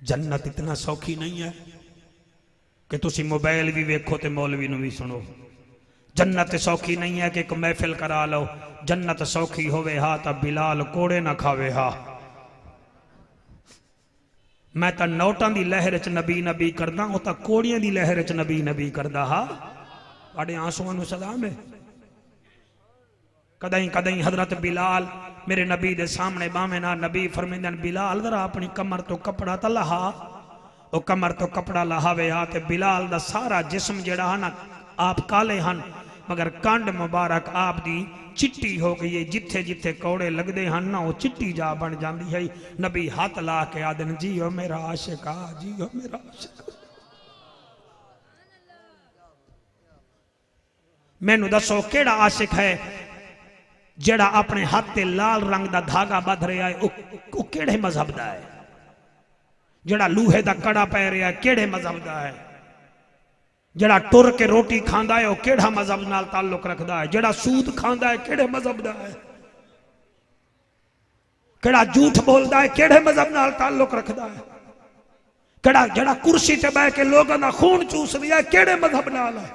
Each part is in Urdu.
جنت اتنا سوکھی نہیں ہے کہ تسی موبائل بھی ویکھو تے مولوی نو بھی سنو. جنت سوکھی نہیں ہے کہ ایک محفل کرا لو. جنت سوکھی ہوئے ہا تا بلال کوڑے نہ کھاوے ہا. میں تا نوٹاں دی لہر چ نبی نبی کردہ او تا کوڑیاں دی لہر چ نبی نبی کردہ ہا. اڑے آنسوان نو سلام ہے. کدائیں کدائیں حضرت بلال میرے نبی دے سامنے بامنا نبی فرمیندن بلال ذرا اپنی کمر تو کپڑا تا لہا. او کمر تو کپڑا لہاوے ہا تے بلال دا سارا جسم جڑا ہاں نا آپ کالے ہن مگر کانڈ مبارک آپ دی چٹی ہو گئی ہے. جتھے جتھے کوڑے لگ دے ہن نا وہ چٹی جا بن جاندی ہے. نبی ہاتھ لا کے آدن جیو میرا عاشقہ جیو میرا عاشقہ. میں نو دسو کیڑا عاشق ہے جڑا اپنے ہاتھ تے لال رنگ دا دھاگا بدھ رہا ہے او کیڑے مذہب دا ہے؟ جڑا لوہے دا کڑا پہ رہا ہے کیڑے مذہب دا ہے؟ جڑا ٹر کے روٹی کھاندا ہے وہ کیڑا مذہب نال تعلق رکھدا ہے؟ جڑا سود کھاندا ہے کیڑے مذہب دا ہے؟ کیڑا جھوٹ بولدا ہے کیڑے مذہب نال تعلق رکھدا ہے؟ جڑا کرسی تے بیٹھ کے لوگاں دا خون چوس رہا ہے کیڑے مذہب نال ہے؟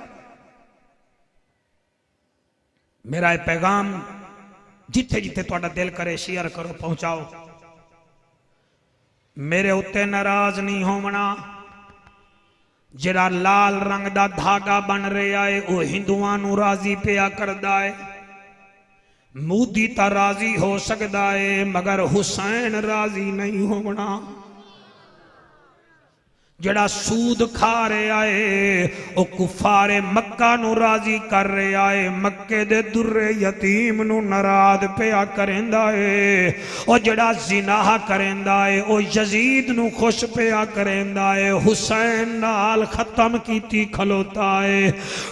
میرا یہ پیغام جتھے جتھے تہاڈا دل کرے شیئر کرو پہنچاؤ. میرے اتے ناراض نہیں ہونا. جڑا لال رنگ دا دھاگا بن رہا ہے وہ ہندوؤں نو راضی پیا کردا ہے. مودی تا راضی ہو سکدا ہے مگر حسین راضی نہیں ہونا. جڑا سود کھا رہا ہے او کفار مکہ نو راضی کر رہا ہے. مکے دے در یتیم نو ناراض پیا کریندا ہے. او جڑا زنا کریندا ہے او یزید نو خوش پیا کریندا ہے. حسین نال ختم کیتی کھلوتا ہے.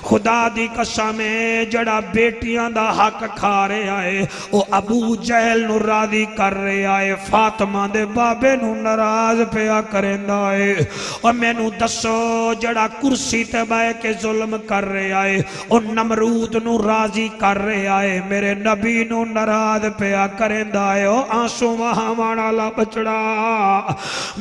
خدا دی قسم ہے جڑا بیٹیاں دا حق کھا رہا ہے او ابو جہل نو راضی کر رہا ہے. فاطمہ دے بابے نو ناراض پیا کریندا ہے. اور میں نو دسو جڑا کرسی تے بائے کے ظلم کر رہا ہے او نمرود نو راضی کر رہا ہے. میرے نبی نو ناراض پیا کریندا ہے. او آنسو وہاں لا بچڑا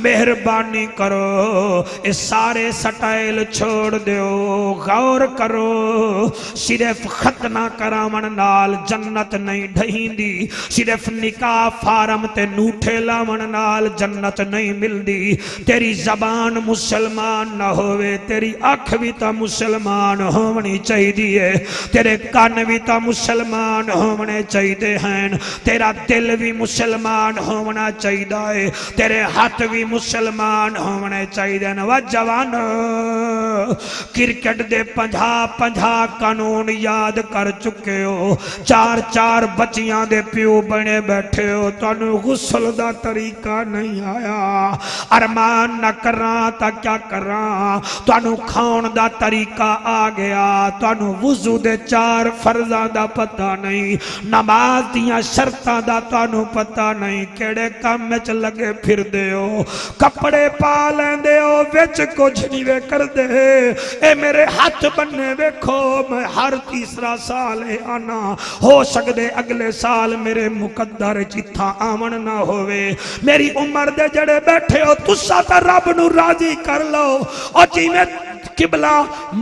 مہربانی کرو اس سارے سٹائل چھوڑ دیو. غور کرو صرف ختنہ کرامن نال جنت نہیں ڈھہیندی. صرف نکاح فارم تے نوٹھے لاون نال جنت نہیں ملدی. تیری زبان مسلمان نہ ہوئے تیری آنکھ بھی تا مسلمان ہونی چاہیے. تیرے کان بھی تا مسلمان ہونے چاہیے ہیں. تیرا دل بھی مسلمان ہونا چاہیے. تیرے ہاتھ بھی مسلمان ہونے چاہیے. وہ جوان کرکٹ دے 50 قانون یاد کر چکے ہو. 4 بچیاں دے پیو بنے بیٹھے ہو. تانوں غسل دا طریقہ نہیں آیا. ارمان نہ کراں تا کیا کراں. تانوں کھاؤن دا طریقہ آ گیا. تانوں وضو دے 4 فرضاں دا پتہ نہیں. نماز دیاں شرطاں دا تانوں پتہ نہیں. کیڑے کام وچ لگے پھر دے ہو. کپڑے پا لیندے ہو وچ کچھ نہیں وے کر دے. اے میرے ہاتھ بننے ویکھو میں ہر تیسرا سال آنا. ہو سکدے اگلے سال میرے مقدر جتھا آمن نہ ہوئے. میری عمر دے جڑے بیٹھے ہو تسا تا رب نو راضی کر لو. اور جی میں قبلہ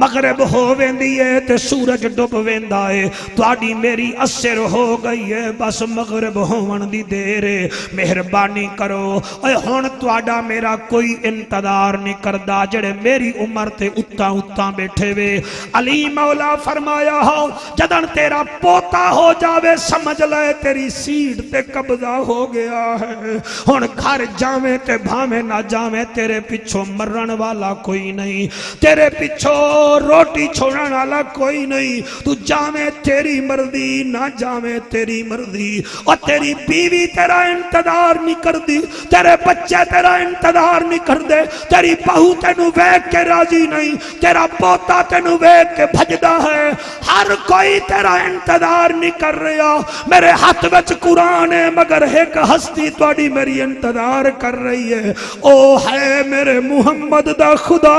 مغرب ہو ویندی ہے تے سورج ڈوب ویندا ہے. تواڈی میری اثر ہو گئی ہے بس مغرب ہون دی دیر ہے. مہربانی کرو اے ہن تواڈا میرا کوئی انتظار نہیں کردا. جڑے میری عمر تے اتاں بیٹھے وے. علی مولا فرمایا ہو جدن تیرا پوتا ہو جاوے سمجھ لے تیری سیٹ تے قبضہ ہو گیا ہے. ہن گھر جاویں تے بھاویں نہ جاویں تیرے پچھو مرن والا کوئی نہیں. تیرے پچھو روٹی چھوڑن والا کوئی نہیں. تو جاویں تیری مرضی نہ جاویں تیری مرضی. اور تیری بیوی تیرا انتظار نہیں کر دی. تیرے بچے تیرا انتظار نہیں کر دے. تیری بہو تینوں ویکھ کے راضی نہیں. تیرا پوتا تینوں ویکھ کے بھجدا ہے. ہر کوئی تیرا انتظار نہیں کر رہا. میرے ہاتھ وچ قرآن ہے مگر ایک ہستی تواڈی میری انتظار کر رہی ہے. او ہے میرے محمد دا خدا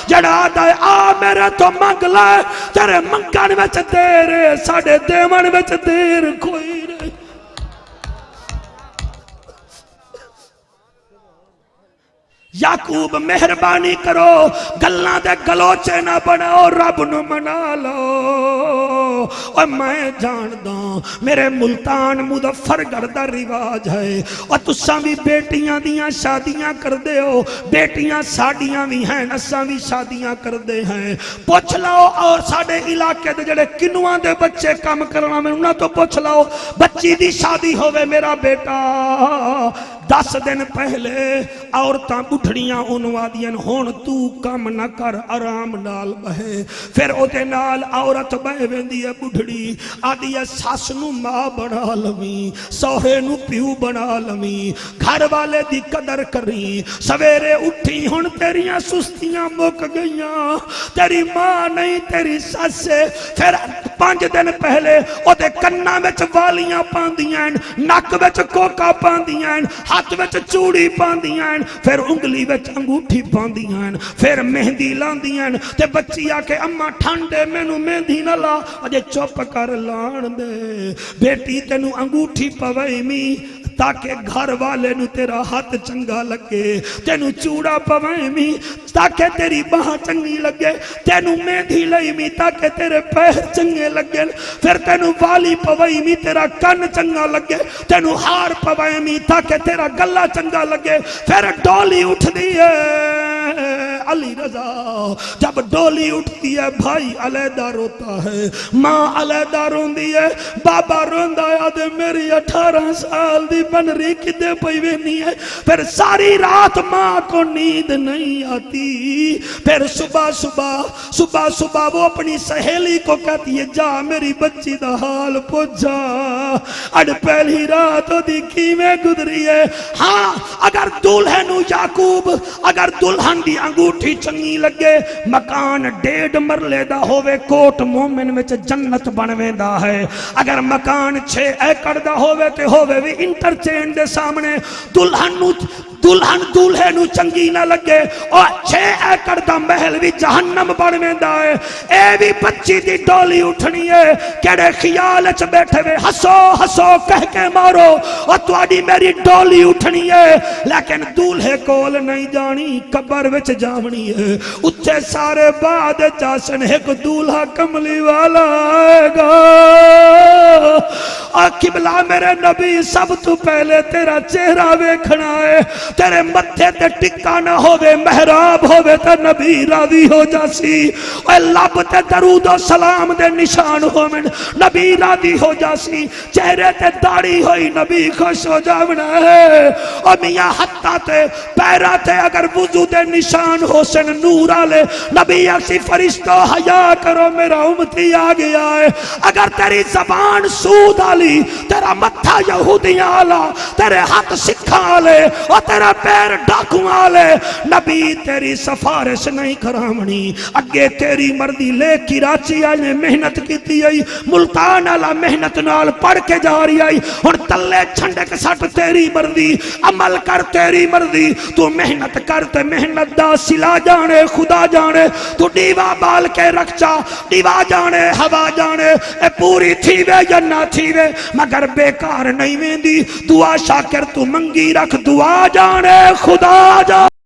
جڑا دے آ میرے تو منگ لے. تیرے منگن وچ دیر ہے ساڈے دیون وچ دیر کوئی نہیں. یعقوب مہربانی کرو گلاں دے گلوچے نہ بناؤ رب نو منا لو اور میں جاندا میرے ملتان مظفر گڑھ دا رواج ہے اور تساں بھی بیٹیاں دیاں شادیاں کر دے ہو بیٹیاں ساڈیاں بھی ہیں اساں بھی شادیاں کر دے ہیں پوچھ لاؤ اور ساڈے علاقے دے جڑے کنواں دے بچے کام کرنا میں انہاں تو پوچھ لاؤ بچی دی شادی ہووے میرا بیٹا 10 دن پہلے عورتاں بڑھڑیاں انواں دیاں ہن تو کم نہ کر آرام نال بہے پھر او دے نال عورت بہ ویندی ہے بڑھڑی آدی ہے ساس نو ماں بنا لویں سوہرے نو پیو بنا لویں گھر والے دی قدر کری سویرے اٹھی ہن تیریاں سستیاں مک گئیاں تیری ماں نہیں تیری ساس پھر 5 دن پہلے او دے کناں وچ والیاں پاندیاں نک وچ کوکا پاندیاں ہاتھ وچ چوڑی پاندیاں پھر انگلی وچ انگوٹھی پاندیاں پھر مہندی لاندیاں تے بچی آ کے اماں ٹھنڈے مینوں مہندی نہ لا اجے چپ کر لان دے بیٹی تینوں انگوٹھی پویمی تاکہ گھر والے نو تیرا ہاتھ چنگا لگے تینوں چوڑا پویمی تاکہ تیری باہ چنگی لگے تینوں مہندی لئیمی تاکہ تیرے پیر چنگے لگے پھر تینوں والی پویمی تیرا کن چنگا لگے تینوں ہار پویمی تاکہ تیرا گلا چنگا لگے پھر ڈولی اٹھ دیئے علی رضا جب ڈولی اٹھتی ہے بھائی علیحدہ روتا ہے ماں علیحدہ روندی ہے بابا روندا ہے دے میری 18 سال دی بنری کدے پئی وینی ہے پھر ساری رات ماں کو نیند نہیں آتی پھر صبح وہ اپنی سہیلی کو کہتی ہے جا میری بچی دا حال پوچھا اڈ پہلی رات دی کیویں گزری ہے ہاں اگر دلہن یعقوب اگر دلہن دی انگوٹھی چنگی لگے مکان 1.5 مرلے دا ہووے کوٹ مومن وچ جنت بن ویندا ہے اگر مکان 6 ایکڑ دا ہووے تے ہووے وی انٹرچینج دے سامنے دلہن دولہے نو چنگی نہ لگے اور 6 ایکڑ دا محل بھی جہنم بن ویندا ہے اے بھی بچی دی ڈولی اٹھنی ہے کیڑے خیال وچ بیٹھے وے ہسو ہسو کہہ کے مارو اور تواڈی میری ڈولی اٹھنی ہے لیکن دولہے کول نہیں جانی قبر وچ جاونی ہے اتھے سارے بعد جاسن ایک دولہا کملی والا آئے گا اور قبلہ میرے نبی سب تو پہلے تیرا چہرہ ویکھنا ہے تیرے متھے تے ٹکا نہ ہووے محراب ہووے تے نبی راضی ہو جاسی اے لب تے درود و سلام دے نشان ہوویں نبی راضی ہو جاسی چہرے تے داڑھی ہوئی نبی خوش ہو جاونا ہے اور میاں ہتھاں تے پیراں تے اگر وضو دے نشان حسن نور آلے نبی ایسی فرشتو حیا کرو میرا امتی آ گیا ہے اگر تیری زبان سود آلی تیرا متھا یہودیاں آلا تیرے ہاتھ سکھا آلے اور تیرا پیر ڈاکوں آلے نبی تیری سفارش نہیں کرامنی اگے تیری مردی لے کی راچی آئے محنت کیتی آئی ملتان آلا محنت نال پڑھ کے جا رہی آئی اور تلے چھنڈے کے ساتھ تیری مردی عمل کر تیری مردی تو محنت کرتے محنت دا سلا جانے خدا جانے تو ڈیوا بال کے رکھچا ڈیوا جانے ہوا جانے اے پوری تھی وے یا نہ تھی وے مگر بیکار نہیں ویندی دعا شاکر تو منگی رکھ دعا جانے خدا جانے